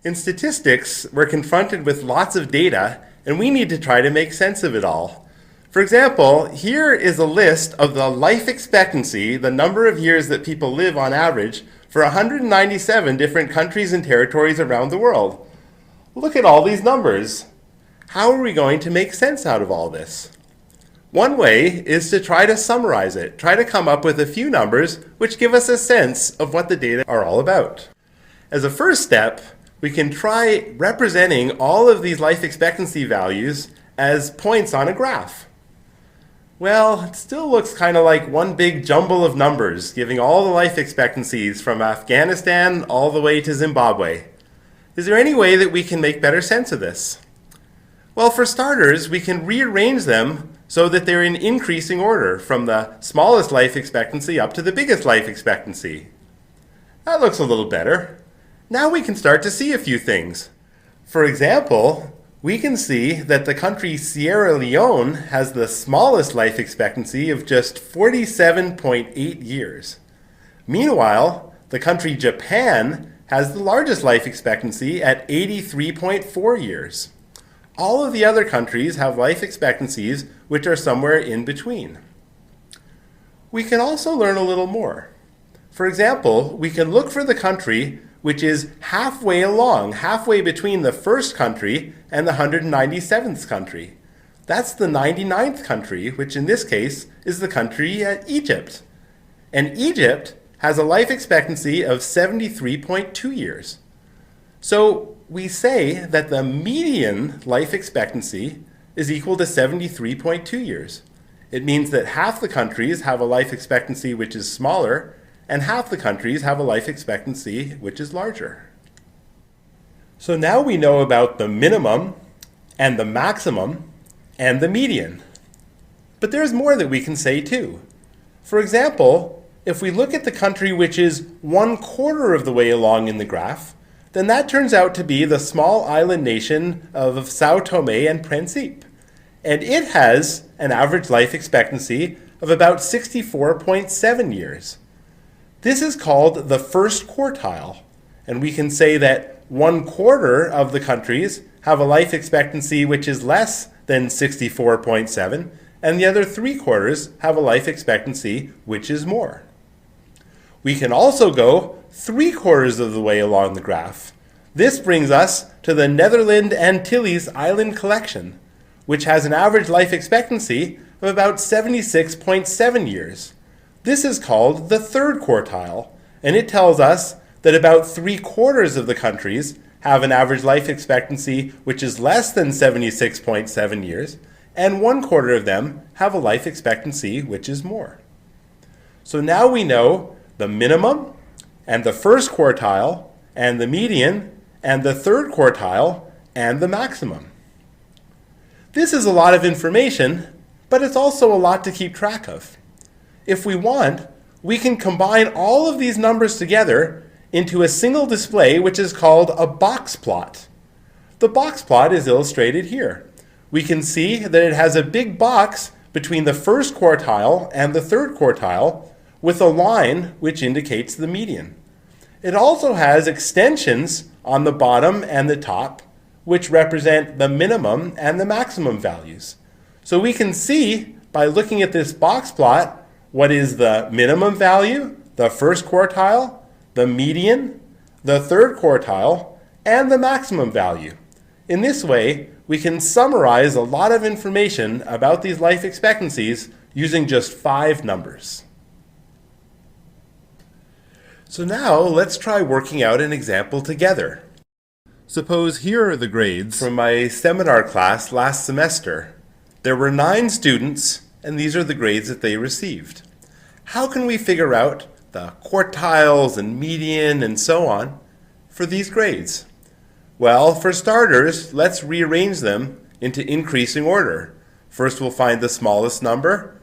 In statistics, we're confronted with lots of data, and we need to try to make sense of it all. For example, here is a list of the life expectancy, the number of years that people live on average, for 197 different countries and territories around the world. Look at all these numbers. How are we going to make sense out of all this? One way is to try to summarize it, try to come up with a few numbers which give us a sense of what the data are all about. As a first step, we can try representing all of these life expectancy values as points on a graph. Well, it still looks kind of like one big jumble of numbers, giving all the life expectancies from Afghanistan all the way to Zimbabwe. Is there any way that we can make better sense of this? Well, for starters, we can rearrange them so that they're in increasing order, from the smallest life expectancy up to the biggest life expectancy. That looks a little better. Now we can start to see a few things. For example, we can see that the country Sierra Leone has the smallest life expectancy of just 47.8 years. Meanwhile, the country Japan has the largest life expectancy at 83.4 years. All of the other countries have life expectancies which are somewhere in between. We can also learn a little more. For example, we can look for the country which is halfway along, halfway between the first country and the 197th country. That's the 99th country, which in this case is the country Egypt. And Egypt has a life expectancy of 73.2 years. So we say that the median life expectancy is equal to 73.2 years. It means that half the countries have a life expectancy which is smaller, and half the countries have a life expectancy which is larger. So now we know about the minimum and the maximum and the median. But there's more that we can say too. For example, if we look at the country which is 1/4 of the way along in the graph, then that turns out to be the small island nation of Sao Tome and Principe. And it has an average life expectancy of about 64.7 years. This is called the first quartile, and we can say that 1/4 of the countries have a life expectancy which is less than 64.7, and the other 3/4 have a life expectancy which is more. We can also go 3/4 of the way along the graph. This brings us to the Netherland Antilles Island Collection, which has an average life expectancy of about 76.7 years. This is called the third quartile, and it tells us that about 3/4 of the countries have an average life expectancy which is less than 76.7 years, and 1/4 of them have a life expectancy which is more. So now we know the minimum, and the first quartile, and the median, and the third quartile, and the maximum. This is a lot of information, but it's also a lot to keep track of. If we want, we can combine all of these numbers together into a single display which is called a box plot. The box plot is illustrated here. We can see that it has a big box between the first quartile and the third quartile with a line which indicates the median. It also has extensions on the bottom and the top which represent the minimum and the maximum values. So we can see by looking at this box plot what is the minimum value, the first quartile, the median, the third quartile, and the maximum value. In this way, we can summarize a lot of information about these life expectancies using just 5 numbers. So now let's try working out an example together. Suppose here are the grades from my seminar class last semester. There were 9 students, and these are the grades that they received. How can we figure out the quartiles and median and so on for these grades? Well, for starters, let's rearrange them into increasing order. First we'll find the smallest number,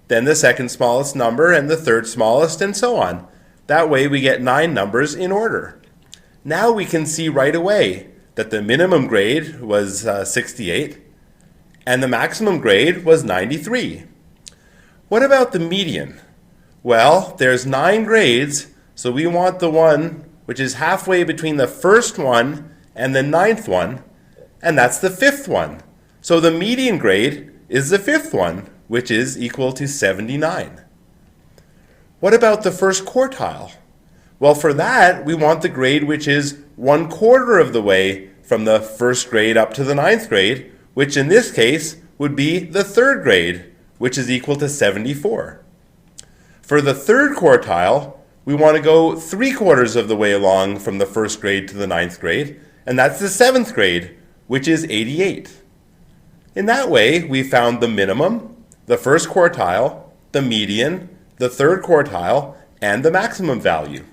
then the second smallest number, and the third smallest, and so on. That way we get 9 numbers in order. Now we can see right away that the minimum grade was 68, and the maximum grade was 93. What about the median? Well, there's 9 grades, so we want the one which is halfway between the first one and the 9th one, and that's the 5th one. So the median grade is the 5th one, which is equal to 79. What about the first quartile? Well, for that, we want the grade which is 1/4 of the way from the first grade up to the 9th grade, which in this case would be the 3rd grade, which is equal to 74. For the third quartile, we want to go 3/4 of the way along from the first grade to the 9th grade, and that's the 7th grade, which is 88. In that way, we found the minimum, the first quartile, the median, the third quartile, and the maximum value.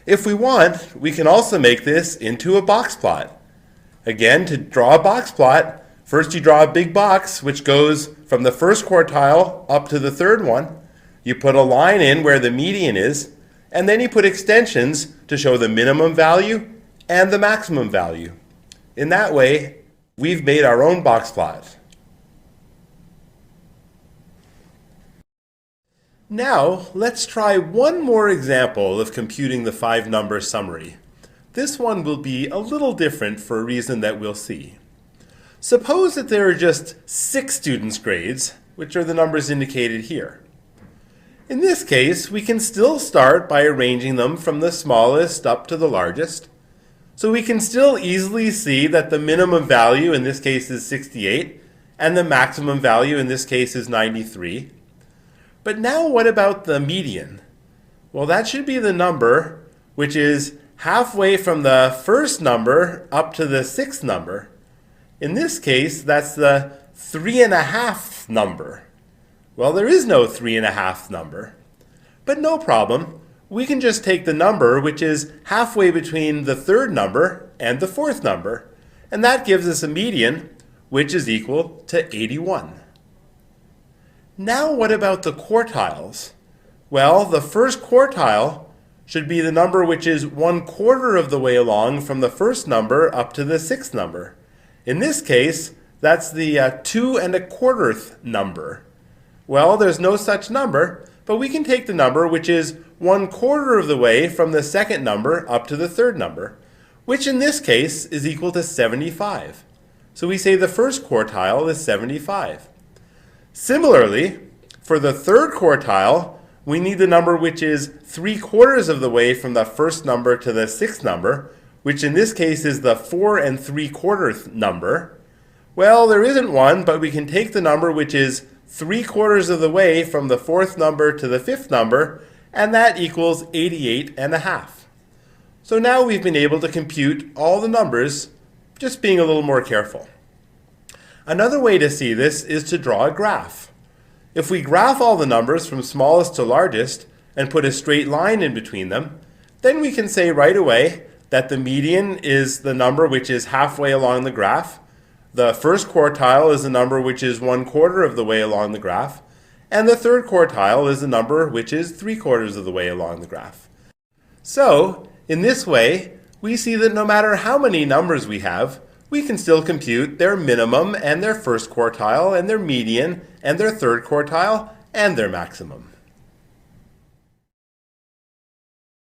If we want, we can also make this into a box plot. Again, to draw a box plot, first you draw a big box which goes from the first quartile up to the third one. You put a line in where the median is, and then you put extensions to show the minimum value and the maximum value. In that way, we've made our own box plot. Now, let's try one more example of computing the 5-number summary. This one will be a little different for a reason that we'll see. Suppose that there are just 6 students' grades, which are the numbers indicated here. In this case, we can still start by arranging them from the smallest up to the largest. So we can still easily see that the minimum value in this case is 68, and the maximum value in this case is 93. But now what about the median? Well, that should be the number which is halfway from the first number up to the 6th number. In this case, that's the 3.5th number. Well, there is no 3.5th number. But no problem. We can just take the number which is halfway between the 3rd number and the 4th number, and that gives us a median which is equal to 81. Now what about the quartiles? Well, the first quartile should be the number which is 1/4 of the way along from the first number up to the 6th number. In this case, that's the 2.25th number. Well, there's no such number, but we can take the number which is 1/4 of the way from the 2nd number up to the 3rd number, which in this case is equal to 75. So we say the first quartile is 75. Similarly, for the 3rd quartile, we need the number which is 3/4 of the way from the first number to the 6th number, which in this case is the 4.75th number. Well, there isn't one, but we can take the number which is 3/4 of the way from the 4th number to the 5th number, and that equals 88.5. So now we've been able to compute all the numbers, just being a little more careful. Another way to see this is to draw a graph. If we graph all the numbers from smallest to largest and put a straight line in between them, then we can say right away that the median is the number which is halfway along the graph, the first quartile is the number which is 1/4 of the way along the graph, and the third quartile is the number which is 3/4 of the way along the graph. So, in this way, we see that no matter how many numbers we have, we can still compute their minimum and their first quartile and their median and their third quartile and their maximum.